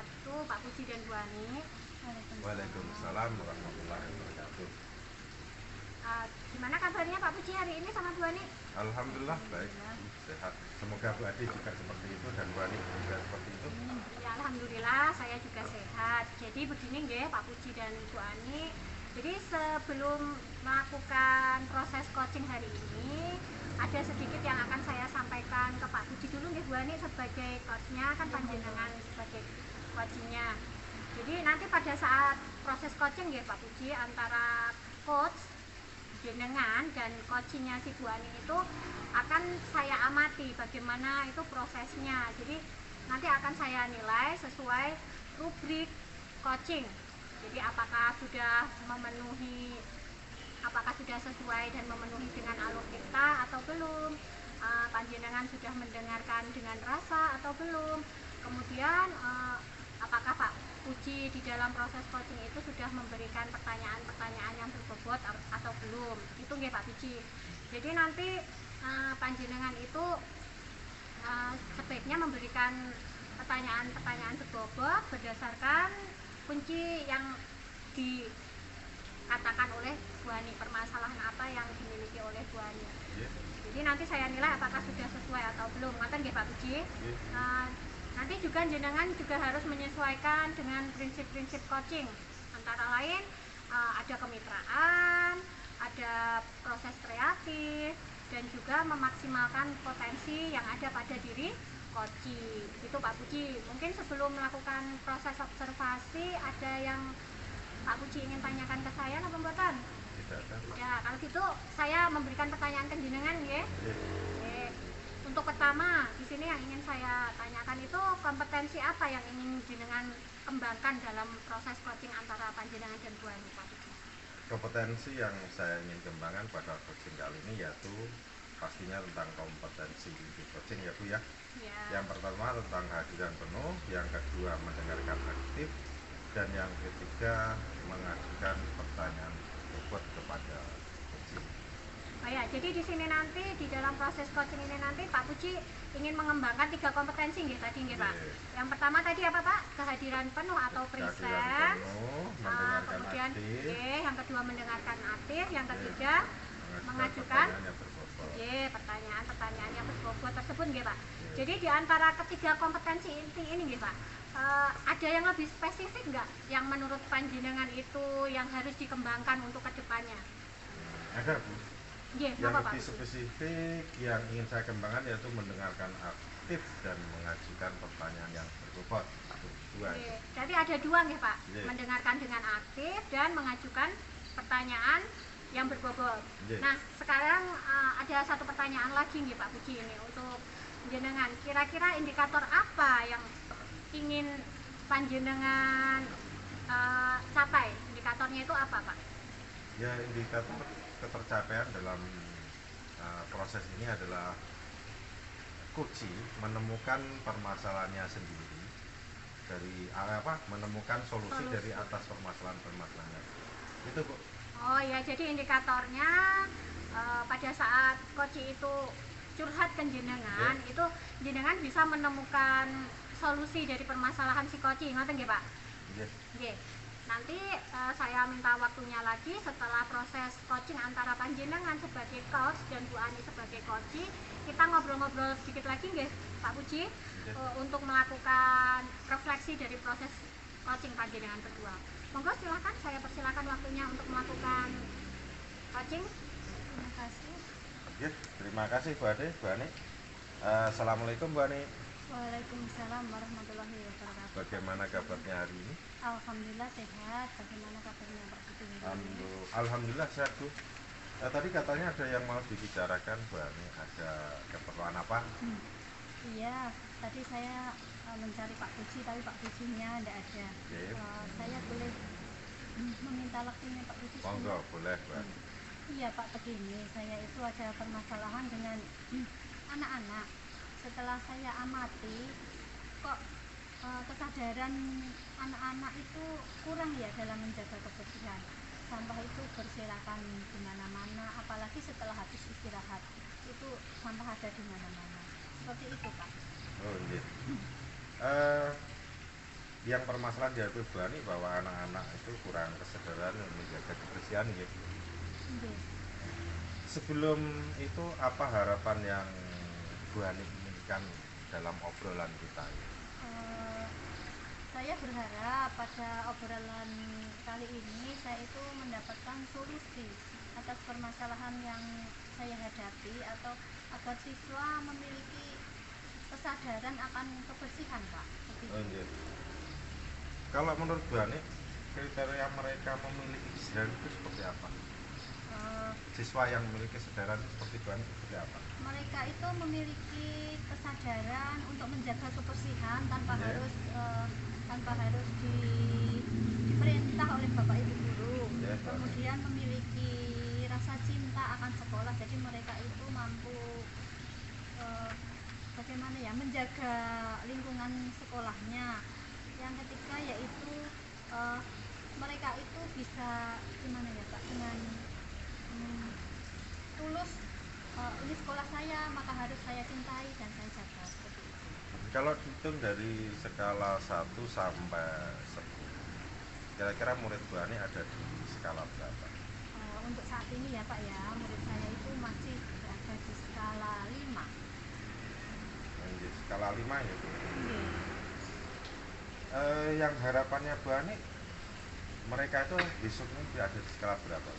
wabarakatuh, Pak Puji dan Bu Ani. Waalaikumsalam warahmatullahi wabarakatuh. Gimana kabarnya Pak Puji hari ini sama Bu Ani? Alhamdulillah baik, sehat. Semoga Bu Adi juga seperti itu dan Bu Ani juga seperti itu. Ya, alhamdulillah saya juga sehat. Jadi begini nggih Pak Puji dan Bu Ani. Jadi sebelum melakukan proses coaching hari ini, ada sedikit yang akan saya sampaikan ke Pak Puji dulu nggih Bu Ani sebagai coachnya, kan panjenengan sebagai coachingnya. Jadi nanti pada saat proses coaching nggih Pak Puji antara coach jenengan dan coachingnya si Bu Ani itu akan saya amati bagaimana itu prosesnya. Jadi nanti akan saya nilai sesuai rubrik coaching. Jadi apakah sudah sesuai dan memenuhi dengan alur kita atau belum, panjenengan sudah mendengarkan dengan rasa atau belum, kemudian apakah Pak Puji di dalam proses coaching itu sudah memberikan pertanyaan-pertanyaan yang berbobot atau belum, itu nggih Pak Puji. Jadi nanti panjenengan itu sebaiknya memberikan pertanyaan-pertanyaan berbobot berdasarkan kunci yang dikatakan oleh Bu Ani, permasalahan apa yang dimiliki oleh Bu Ani. Jadi nanti saya nilai apakah sudah sesuai atau belum. Ngoten nggih Pak Puji. Nanti juga jenengan juga harus menyesuaikan dengan prinsip-prinsip coaching. Antara lain ada kemitraan, ada proses kreatif, dan juga memaksimalkan potensi yang ada pada diri coaching. Itu Pak Puji. Mungkin sebelum melakukan proses observasi ada yang Pak Puji ingin tanyakan ke saya apa mboten? Ya, kalau gitu saya memberikan pertanyaan ke jenengan ya. Untuk pertama, di sini yang ingin saya tanyakan itu kompetensi apa yang ingin jenengan kembangkan dalam proses coaching antara panjenengan dan Bu Ani, Pak Puji? Kompetensi yang saya ingin kembangkan pada coaching kali ini yaitu pastinya tentang kompetensi di coaching ya Bu ya. Yang pertama tentang kehadiran penuh, yang kedua mendengarkan aktif, dan yang ketiga mengajukan pertanyaan bobot kepada coaching. Oh ya, jadi di sini nanti di dalam proses coaching ini nanti Pak Puji ingin mengembangkan 3 kompetensi nggih tadi nggih Pak. Yang pertama tadi apa Pak? Kehadiran penuh atau present. Kemudian yang kedua mendengarkan aktif, yang ketiga mengajukan pertanyaan-pertanyaan yang berbobot tersebut nggih Pak. Jadi di antara ketiga kompetensi ini nggih Pak, ada yang lebih spesifik nggak yang menurut panjenengan itu yang harus dikembangkan untuk kedepannya? Ada Bu. Yang lebih spesifik yang ingin saya kembangkan yaitu mendengarkan aktif dan mengajukan pertanyaan yang berbobot. Jadi ada 2 nggih Pak, mendengarkan dengan aktif dan mengajukan pertanyaan yang berbobot. Nah sekarang ada satu pertanyaan lagi nggih Pak Puji ini untuk jenengan. Kira-kira indikator apa yang ingin panjenengan capai? Indikatornya itu apa Pak? Ya, indikator ketercapaian dalam proses ini adalah coaching menemukan permasalahannya sendiri dari menemukan solusi dari atas permasalahan-permasalahan itu Bu. Oh ya, jadi indikatornya pada saat coaching itu curhat ke jenengan, itu jenengan bisa menemukan solusi dari permasalahan si coaching, ngoten nggih Pak? Nggih. Nanti saya minta waktunya lagi setelah proses coaching antara panjenengan sebagai coach dan Bu Ani sebagai coaching, kita ngobrol-ngobrol sedikit lagi nggih Pak Puji, untuk melakukan refleksi dari proses coaching panjenengan berdua. Monggo silakan, saya persilakan waktunya untuk melakukan coaching. Terima kasih. Terima kasih Bu Ade, Bu Ani. Assalamualaikum Bu Ani. Waalaikumsalam warahmatullahi wabarakatuh. Bagaimana kabarnya hari ini? Alhamdulillah sehat. Bagaimana kabarnya Pak Puji? Alhamdulillah sehat Bu. Tadi katanya ada yang mau dibicarakan Bu Ani, ada keperluan apa? Iya, tadi saya mencari Pak Puji, tapi Pak Pujinya tidak ada. Saya boleh meminta waktunya Pak Puji? Monggo, boleh Bu Ani. Iya Pak, begini, saya itu ada permasalahan dengan anak-anak. Setelah saya amati, kok kesadaran anak-anak itu kurang ya dalam menjaga kebersihan. Sampah itu berserakan di mana-mana, apalagi setelah habis istirahat, itu sampah ada di mana-mana. Seperti itu Pak. Oh iya. yang permasalahan dihadapi Bu Ani bahwa anak-anak itu kurang kesadaran menjaga kebersihan gitu. Sebelum itu apa harapan yang Bu Ani inginkan dalam obrolan kita? Saya berharap pada obrolan kali ini saya itu mendapatkan solusi atas permasalahan yang saya hadapi, atau agar siswa memiliki kesadaran akan kebersihan, Pak. Kalau menurut Bu Ani, kriteria mereka memiliki kesadaran itu seperti apa? Siswa yang memiliki kesadaran seperti Bu Ani seperti apa? Mereka itu memiliki kesadaran untuk menjaga kebersihan tanpa harus diperintah oleh Bapak Ibu guru. Kemudian memiliki rasa cinta akan sekolah, jadi mereka itu mampu bagaimana ya, menjaga lingkungan sekolahnya. Yang ketiga yaitu mereka itu bisa gimana ya Pak, dengan tulus, ini sekolah saya maka harus saya cintai dan saya jaga, seperti itu. Kalau dihitung dari skala 1 sampai 10, kira-kira murid Bu Ani ada di skala berapa? Untuk saat ini ya Pak ya, murid saya itu masih berada di skala 5. Skala 5 ya Bu? Yang harapannya Bu Ani, mereka itu besoknya berada di skala berapa?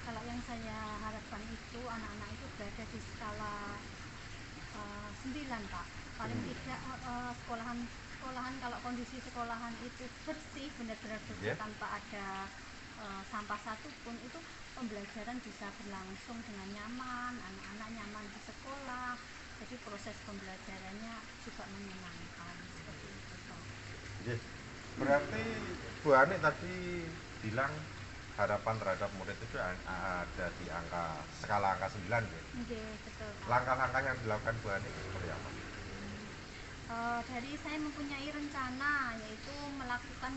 Kalau yang saya harapkan itu anak-anak itu berada di skala 9 Pak. Paling tidak sekolahan kalau kondisi sekolahan itu bersih, benar-benar bersih, tanpa ada sampah satupun, itu pembelajaran bisa berlangsung dengan nyaman, anak-anak nyaman di sekolah, jadi proses pembelajarannya juga menyenangkan, seperti itu Pak. Berarti Bu Ani tadi bilang harapan terhadap murid itu ada di skala angka 9 ya? Betul. Langkah-langkah yang dilakukan Bu Ani seperti apa? Dari saya mempunyai rencana, yaitu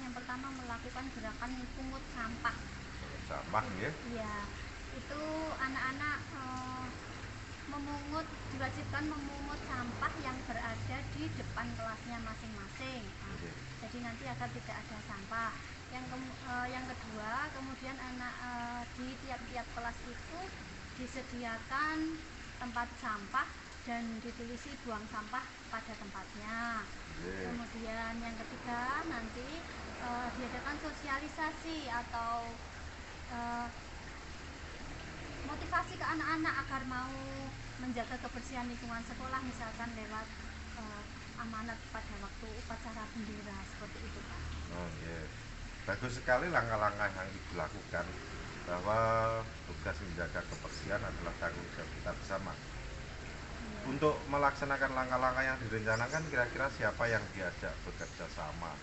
yang pertama melakukan gerakan pungut sampah. Ya? Iya, itu anak-anak diwajibkan memungut sampah yang berada di depan kelasnya masing-masing. Jadi nanti agar tidak ada sampah. Yang kedua, kemudian di tiap-tiap kelas itu disediakan tempat sampah dan ditulisi buang sampah pada tempatnya. Kemudian yang ketiga, nanti diadakan sosialisasi atau motivasi ke anak-anak agar mau menjaga kebersihan lingkungan sekolah, misalkan lewat amanat pada waktu upacara bendera, seperti itu Pak. Bagus sekali langkah-langkah yang dilakukan, bahwa tugas menjaga kebersihan adalah tanggung jawab kita bersama. Untuk melaksanakan langkah-langkah yang direncanakan, kira-kira siapa yang diajak bekerja sama?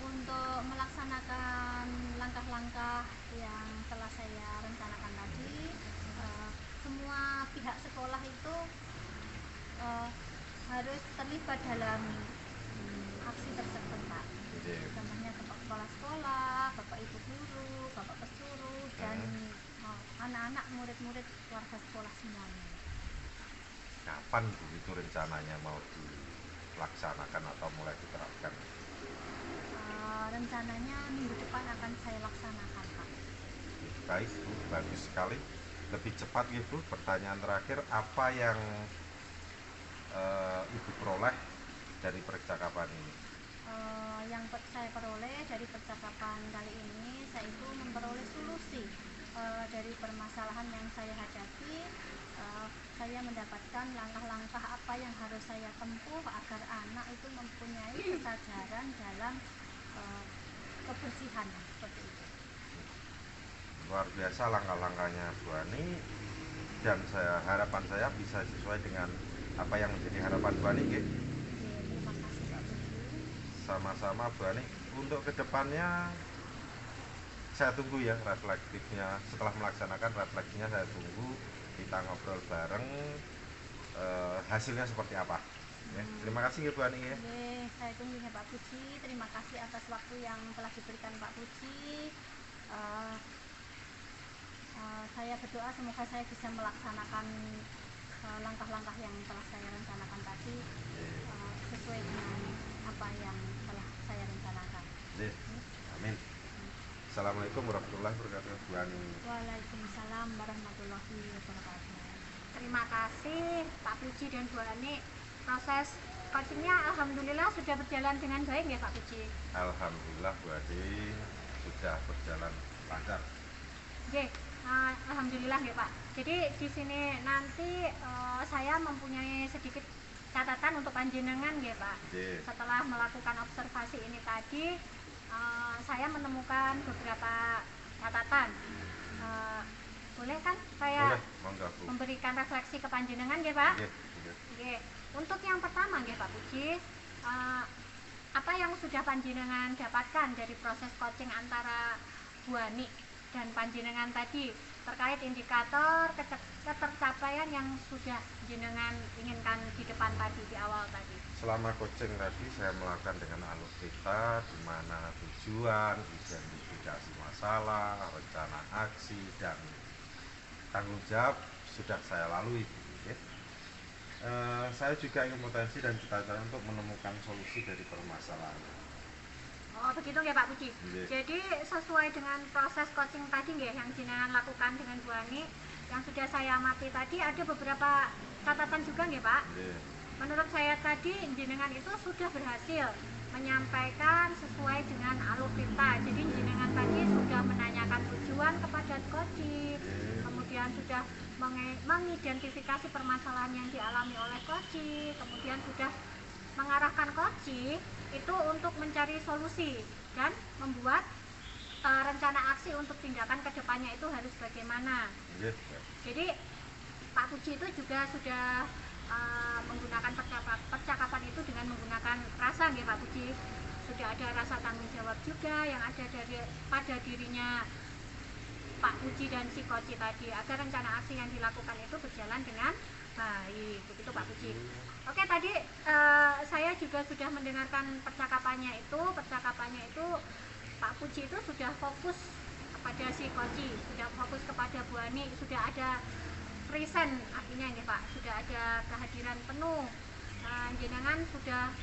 Untuk melaksanakan langkah-langkah yang telah saya rencanakan tadi, semua pihak sekolah itu harus terlibat dalam aksi tersebut Pak. Contohnya kepala sekolah, Bapak Ibu guru, Bapak pesuruh, dan anak-anak, murid-murid, warga sekolah semuanya. Kapan begitu rencananya mau dilaksanakan atau mulai diterapkan? Rencananya minggu depan akan saya laksanakan Pak. Baik Bu, bagus sekali. Lebih cepat gitu, pertanyaan terakhir, apa yang Ibu peroleh dari percakapan ini? Yang saya peroleh dari percakapan kali ini, saya itu memperoleh solusi dari permasalahan yang saya hadapi. Saya mendapatkan langkah-langkah apa yang harus saya tempuh agar anak itu mempunyai kesadaran dalam kebersihan, seperti itu. Luar biasa langkah-langkahnya Bu Ani, dan harapan saya bisa sesuai dengan apa yang menjadi harapan Bu Ani. Terima kasih Pak Budi. Sama-sama Bu Ani. Untuk kedepannya saya tunggu ya reflektifnya. Setelah melaksanakan, refleksinya saya tunggu, kita ngobrol bareng hasilnya seperti apa. Terima kasih ya Bu Ani ya. Saya tunggu ya Pak Puji. Terima kasih atas waktu yang telah diberikan Pak Puji. Saya berdoa semoga saya bisa melaksanakan langkah-langkah yang telah saya rencanakan tadi sesuai dengan apa yang telah saya rencanakan. Amin. Assalamualaikum warahmatullahi wabarakatuh, Bu Ani. Waalaikumsalam warahmatullahi wabarakatuh. Terima kasih Pak Puji dan Bu Ani. Proses coachingnya alhamdulillah sudah berjalan dengan baik ya Pak Puji? Alhamdulillah Bu Adi sudah berjalan lancar. Oke, alhamdulillah ya Pak. Jadi di sini nanti saya mempunyai sedikit catatan untuk panjenengan ya Pak. Setelah melakukan observasi ini tadi, saya menemukan beberapa catatan. Boleh kan saya memberikan refleksi ke panjenengan ya Pak? Oke. Untuk yang pertama ya Pak Puji, apa yang sudah panjenengan dapatkan dari proses coaching antara Bu Ani dan panjenengan tadi terkait indikator ketercapaian yang sudah jenengan inginkan di depan tadi, di awal tadi? Selama coaching tadi saya melakukan dengan alur kita, di mana tujuan, identifikasi masalah, rencana aksi, dan tanggung jawab sudah saya lalui. Saya juga ingin potensi dan cita-cita untuk menemukan solusi dari permasalahan. Oh begitu ya Pak Puji. Jadi sesuai dengan proses coaching tadi ya, yang jenengan lakukan dengan Bu Ani, yang sudah saya amati tadi, ada beberapa catatan juga ya Pak. Menurut saya tadi jenengan itu sudah berhasil menyampaikan sesuai dengan alur kita. Jadi jenengan tadi sudah menanyakan tujuan kepada coaching, kemudian sudah mengidentifikasi permasalahan yang dialami oleh coaching, kemudian sudah mengarahkan coaching itu untuk mencari solusi dan membuat rencana aksi untuk tindakan kedepannya itu harus bagaimana. Jadi Pak Puji itu juga sudah menggunakan percakapan itu dengan menggunakan rasa ya Pak Puji. Sudah ada rasa tanggung jawab juga yang ada pada dirinya Pak Puji dan si coach tadi, agar rencana aksi yang dilakukan itu berjalan dengan baik. Begitu Pak Puji. Oke, tadi saya juga sudah mendengarkan percakapannya itu Pak Puji itu sudah fokus kepada si coach, sudah fokus kepada Bu Ani, sudah ada present artinya ini Pak, sudah ada kehadiran penuh. Jenengan sudah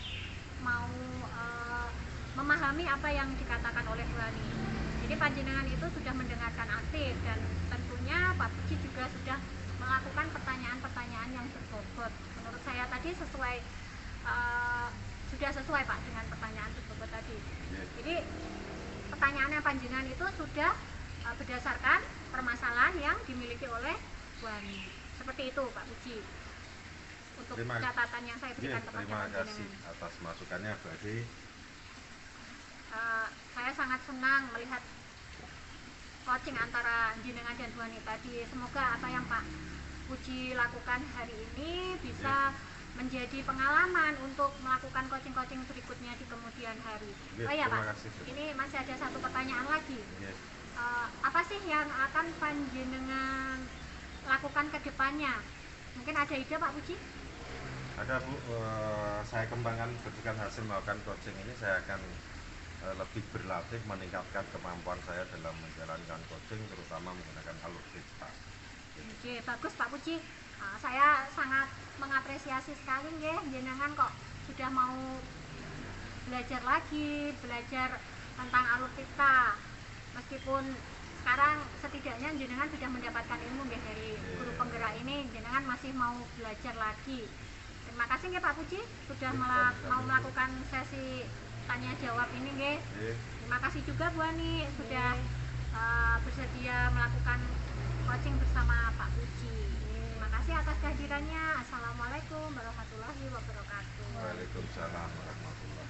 mau memahami apa yang dikatakan oleh Bu Ani. Jadi panjenengan itu sudah mendengarkan aktif, dan tentunya Pak Puji juga sudah melakukan pertanyaan-pertanyaan yang berbobot. Menurut saya tadi sudah sesuai Pak dengan pertanyaan berbobot tadi. Jadi pertanyaannya panjenengan itu sudah berdasarkan permasalahan yang dimiliki oleh Bu Ani. Seperti itu Pak Puji. Untuk catatan yang saya berikan kepada panjenengan. Terima kasih atas masukannya Bu Adi. Saya sangat senang melihat coaching antara jenengan dan Bu Ani tadi. Semoga apa yang Pak Puji lakukan hari ini bisa menjadi pengalaman untuk melakukan coaching-coaching berikutnya di kemudian hari. Ya Pak, ini masih ada satu pertanyaan lagi. Apa sih yang akan panjenengan lakukan ke depannya? Mungkin ada ide Pak Puji? Ada Bu, saya kembangkan berdasarkan hasil melakukan coaching ini, saya akan lebih berlatih, meningkatkan kemampuan saya dalam menjalankan coaching, terutama menggunakan alur kita. Oke, bagus Pak Puji. Saya sangat mengapresiasi sekali ya, jenengan kok sudah mau belajar tentang alur kita. Meskipun sekarang setidaknya jenengan sudah mendapatkan ilmu ya dari guru penggerak ini, jenengan masih mau belajar lagi. Terima kasih ya Pak Puji sudah mau melakukan sesi tanya jawab ini nggih. Terima kasih juga Bu Ani sudah bersedia melakukan coaching bersama Pak Puji. Terima kasih atas kehadirannya. Assalamualaikum warahmatullahi wabarakatuh. Waalaikumsalam warahmatullahi wabarakatuh.